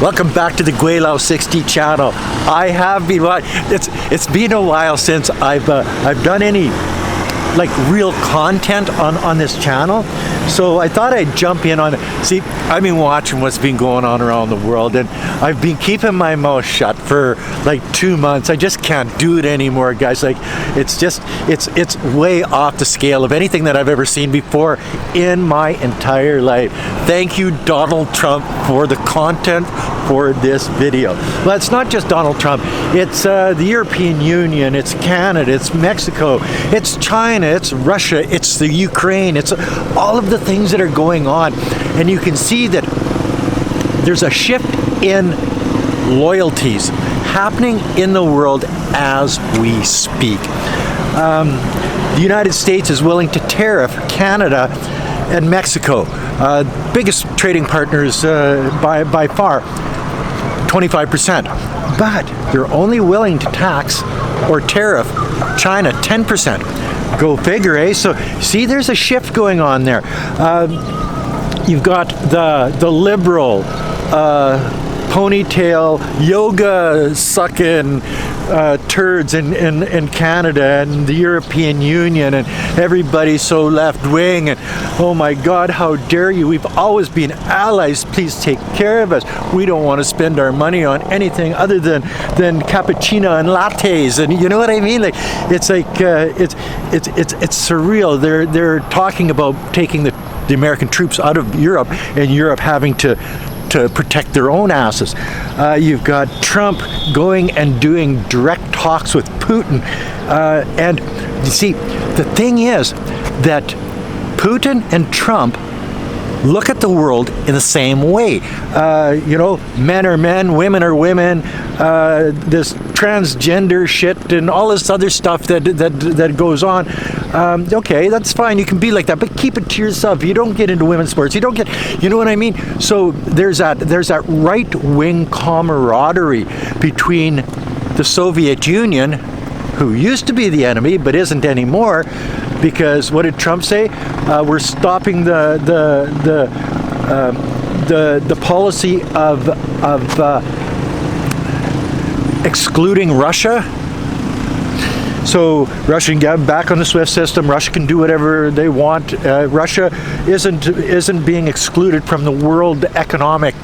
Welcome back to the Gweilo 60 channel. I have been it's been a while since I've done any like real content on this channel, so I thought I'd jump in on it. See, I've been watching what's been going on around the world, and I've been keeping my mouth shut for like 2 months. I just can't do it anymore, guys. Like, it's way off the scale of anything that I've ever seen before in my entire life. Thank you, Donald Trump, for the content for this video. Well, it's not just Donald Trump. It's the European Union, it's Canada, it's Mexico, it's China, it's Russia, it's the Ukraine, it's all of the things that are going on. And you can see that there's a shift in loyalties happening in the world as we speak. The United States is willing to tariff Canada and Mexico, biggest trading partners by far, 25%. But they're only willing to tax or tariff China 10%. Go figure, eh? So see, there's a shift going on there. You've got the liberal ponytail yoga sucking turds in Canada and the European Union, and everybody's so left wing, and oh my God, how dare you? We've always been allies. Please take care of us. We don't want to spend our money on anything other than cappuccino and lattes, and you know what I mean? Like, it's like it's surreal. They're talking about taking the American troops out of Europe, and Europe having to protect their own asses. You've got Trump going and doing direct talks with Putin. And you see, the thing is that Putin and Trump look at the world in the same way. You know, men are men, women are women, this transgender shit and all this other stuff that goes on. Okay, that's fine, you can be like that, but keep it to yourself. You don't get into women's sports. You don't get, you know what I mean? So there's that right-wing camaraderie between the Soviet Union, who used to be the enemy but isn't anymore, because what did Trump say? We're stopping the policy of excluding Russia. So Russia can get back on the SWIFT system. Russia can do whatever they want. Russia isn't being excluded from the world economic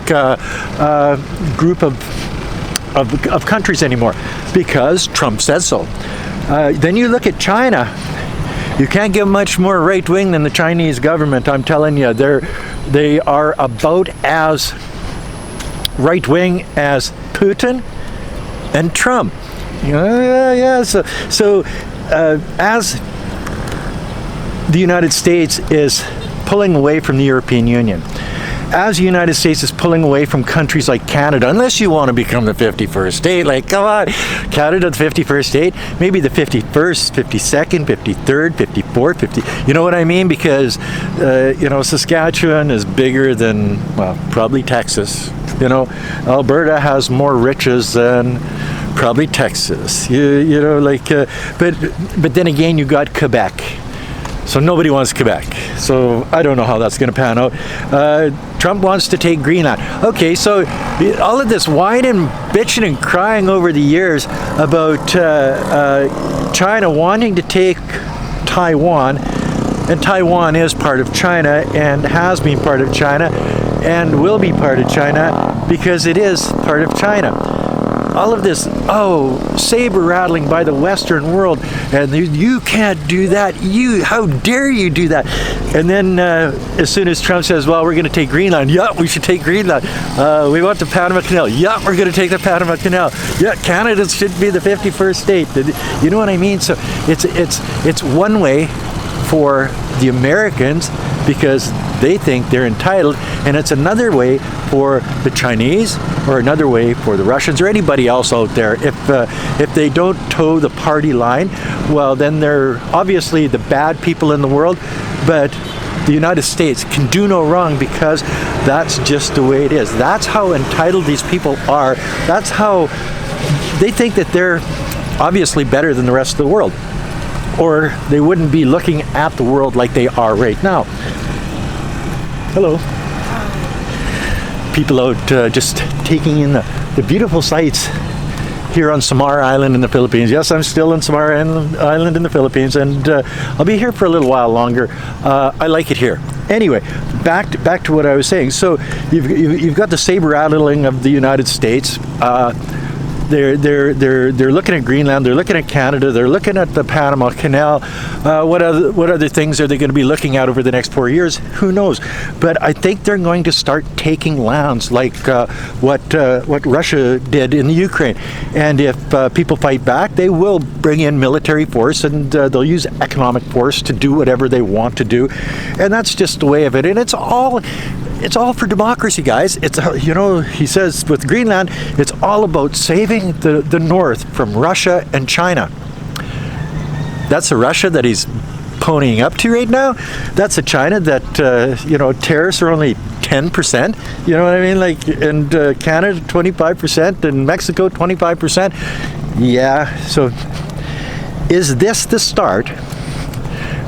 group of countries anymore, because Trump says so. Then you look at China. You can't get much more right-wing than the Chinese government. I'm telling you, they are about as right-wing as Putin and Trump. Yeah. So as the United States is pulling away from the European Union, as the United States is pulling away from countries like Canada, unless you want to become the 51st state, like, come on, Canada, the 51st state, maybe the 51st, 52nd, 53rd, 54th, 50, you know what I mean? Because, you know, Saskatchewan is bigger than, well, probably Texas. You know, Alberta has more riches than probably Texas. You know, like, but then again, you got Quebec. So nobody wants Quebec. So I don't know how that's going to pan out. Trump wants to take Greenland. Okay, so all of this whining, bitching, and crying over the years about China wanting to take Taiwan, and Taiwan is part of China and has been part of China and will be part of China because it is part of China. All of this, saber rattling by the Western world, and you can't do that. How dare you do that? And then as soon as Trump says, well, we're going to take Greenland, yeah, we should take Greenland. We want the Panama Canal, yeah, we're going to take the Panama Canal. Yeah, Canada should be the 51st state. You know what I mean? So it's one way for the Americans because they think they're entitled, and it's another way for the Chinese, or another way for the Russians, or anybody else out there. If they don't toe the party line, well, then they're obviously the bad people in the world, but the United States can do no wrong because that's just the way it is. That's how entitled these people are. That's how they think that they're obviously better than the rest of the world, or they wouldn't be looking at the world like they are right now. Hello. people out just taking in the beautiful sights here on Samar Island in the Philippines. Yes, I'm still in Samar Island in the Philippines, and I'll be here for a little while longer. I like it here. Anyway, back to what I was saying. So you've got the saber rattling of the United States. They're looking at Greenland. They're looking at Canada. They're looking at the Panama Canal. What other things are they going to be looking at over the next 4 years? Who knows? But I think they're going to start taking lands like what Russia did in the Ukraine. And if people fight back, they will bring in military force, and they'll use economic force to do whatever they want to do. And that's just the way of it. And it's all for democracy, guys. It's, he says with Greenland, it's all about saving the North from Russia and China. That's a Russia that he's ponying up to right now. That's a China that, tariffs are only 10%. You know what I mean? Like, and Canada, 25%, and Mexico, 25%. Yeah, so is this the start?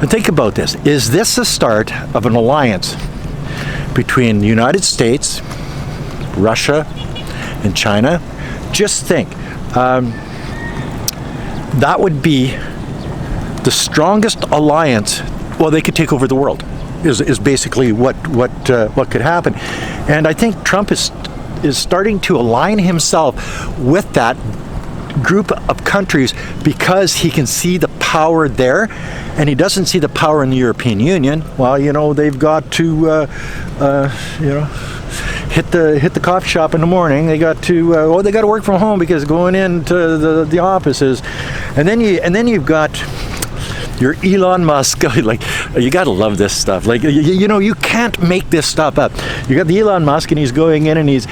And think about this. Is this the start of an alliance between the United States, Russia, and China? Just think, that would be the strongest alliance. Well, they could take over the world. Is basically what could happen, and I think Trump is starting to align himself with that group of countries because he can see the power there, and he doesn't see the power in the European Union. Well, they've got to, hit the coffee shop in the morning. They got to, they got to work from home because going into the offices, and then you've got your Elon Musk. Like, you gotta love this stuff. Like, you can't make this stuff up. You got the Elon Musk, and he's going in and he's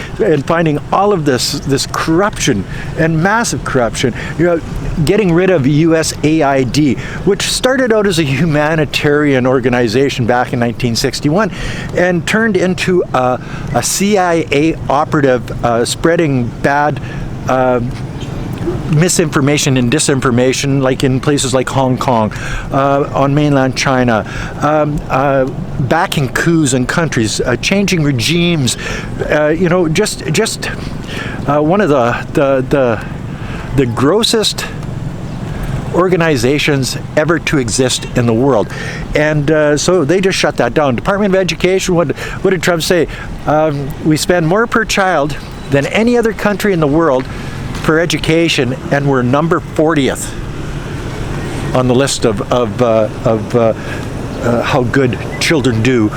finding all of this corruption and massive corruption. Getting rid of USAID, which started out as a humanitarian organization back in 1961 and turned into a CIA operative spreading bad misinformation and disinformation, like in places like Hong Kong, on mainland China, backing coups in countries, changing regimes. Just one of the grossest organizations ever to exist in the world. And so they just shut that down. Department of Education, what did Trump say? We spend more per child than any other country in the world for education, and we're number 40th on the list of how good children do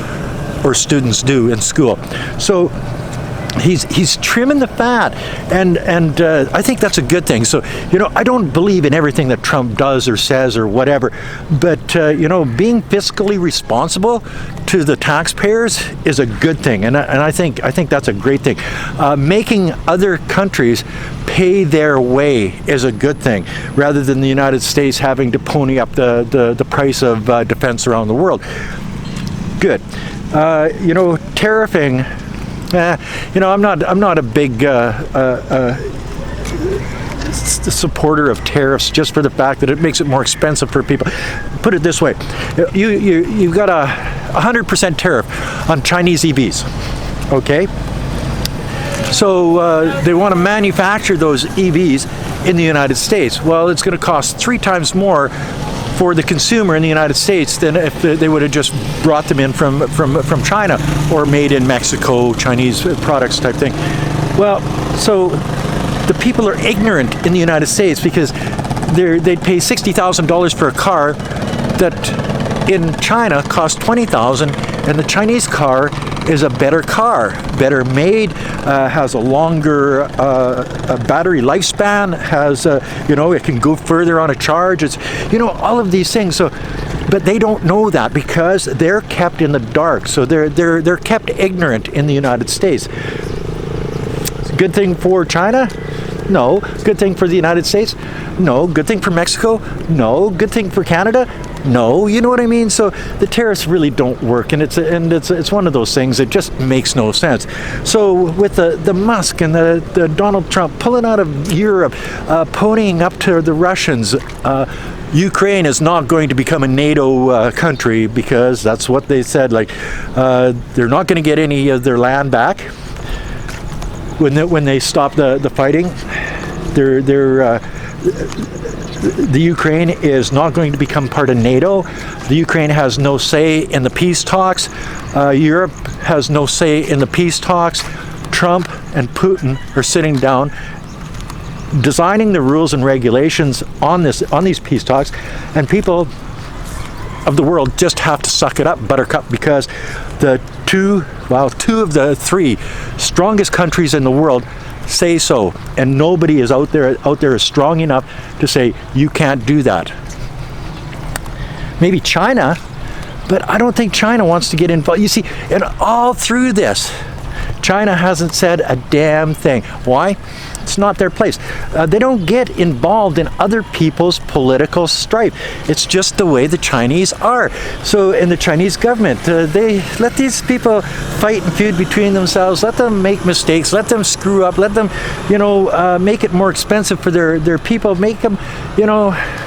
or students do in school. So he's trimming the fat, and I think that's a good thing. So I don't believe in everything that Trump does or says or whatever, but being fiscally responsible to the taxpayers is a good thing, and I think that's a great thing. Making other countries pay their way is a good thing, rather than the United States having to pony up the price of defense around the world. Good. Tariffing. I'm not a big supporter of tariffs, just for the fact that it makes it more expensive for people. Put it this way: you've got a 100% tariff on Chinese EVs. Okay. So they want to manufacture those EVs in the United States. Well, it's going to cost 3 times more for the consumer in the United States than if they would have just brought them in from China or made in Mexico, Chinese products type thing. Well, so the people are ignorant in the United States because they'd pay $60,000 for a car that in China costs $20,000, and the Chinese car is a better car, better made, has a longer a battery lifespan, has it can go further on a charge. It's all of these things. So, but they don't know that because they're kept in the dark. So they're kept ignorant in the United States. Good thing for China? No. Good thing for the United States? No. Good thing for Mexico? No. Good thing for Canada? No. You know what I mean? So the tariffs really don't work, and it's one of those things that just makes no sense. So with the Musk and the Donald Trump pulling out of Europe, ponying up to the Russians, Ukraine is not going to become a NATO country because that's what they said. Like they're not going to get any of their land back. when they stop the fighting, the Ukraine is not going to become part of NATO. The Ukraine has no say in the peace talks. Europe has no say in the peace talks. Trump and Putin are sitting down, designing the rules and regulations on these peace talks, and people of the world just have to suck it up, buttercup, because the two of the three strongest countries in the world say so, and nobody is out there is strong enough to say you can't do that. Maybe China, but I don't think China wants to get involved. You see, and all through this, China hasn't said a damn thing. Why? It's not their place. They don't get involved in other people's political strife. It's just the way the Chinese are. So in the Chinese government, they let these people fight and feud between themselves, let them make mistakes, let them screw up, let them, make it more expensive for their people, make them,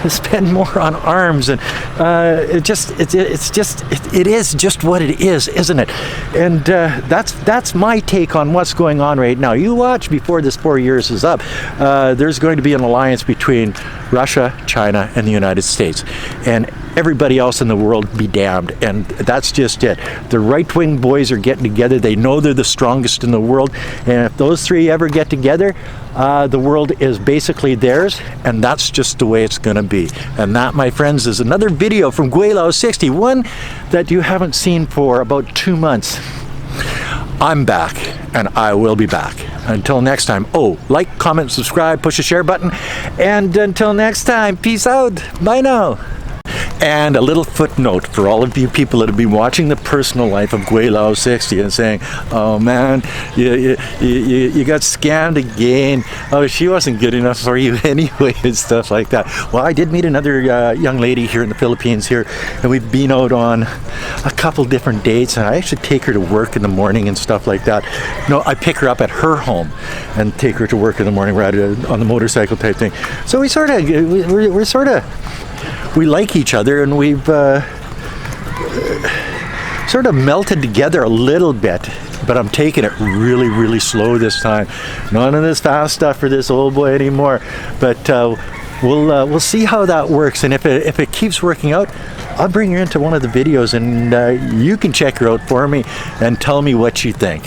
spend more on arms. And it is just what it is, isn't it? And that's my take on what's going on right now. You watch before this 4 years is up. There's going to be an alliance between Russia, China, and the United States, and everybody else in the world be damned. And that's just it. The right-wing boys are getting together. They know they're the strongest in the world, and if those three ever get together, the world is basically theirs, and that's just the way it's going to be. And that, my friends, is another video from Gweilo 60, one that you haven't seen for about 2 months. I'm back, and I will be back. Until next time, like, comment, subscribe, push the share button, and until next time, peace out. Bye now. And a little footnote for all of you people that have been watching the personal life of Gweilo 60 and saying, oh man, you got scammed again. Oh, she wasn't good enough for you anyway, and stuff like that. Well, I did meet another young lady here in the Philippines here, and we've been out on a couple different dates, and I actually take her to work in the morning and stuff like that. No, I pick her up at her home and take her to work in the morning, rather on the motorcycle type thing. So we like each other, and we've sort of melted together a little bit, but I'm taking it really, really slow this time. None of this fast stuff for this old boy anymore, but we'll see how that works, and if it keeps working out, I'll bring her into one of the videos, and you can check her out for me and tell me what you think.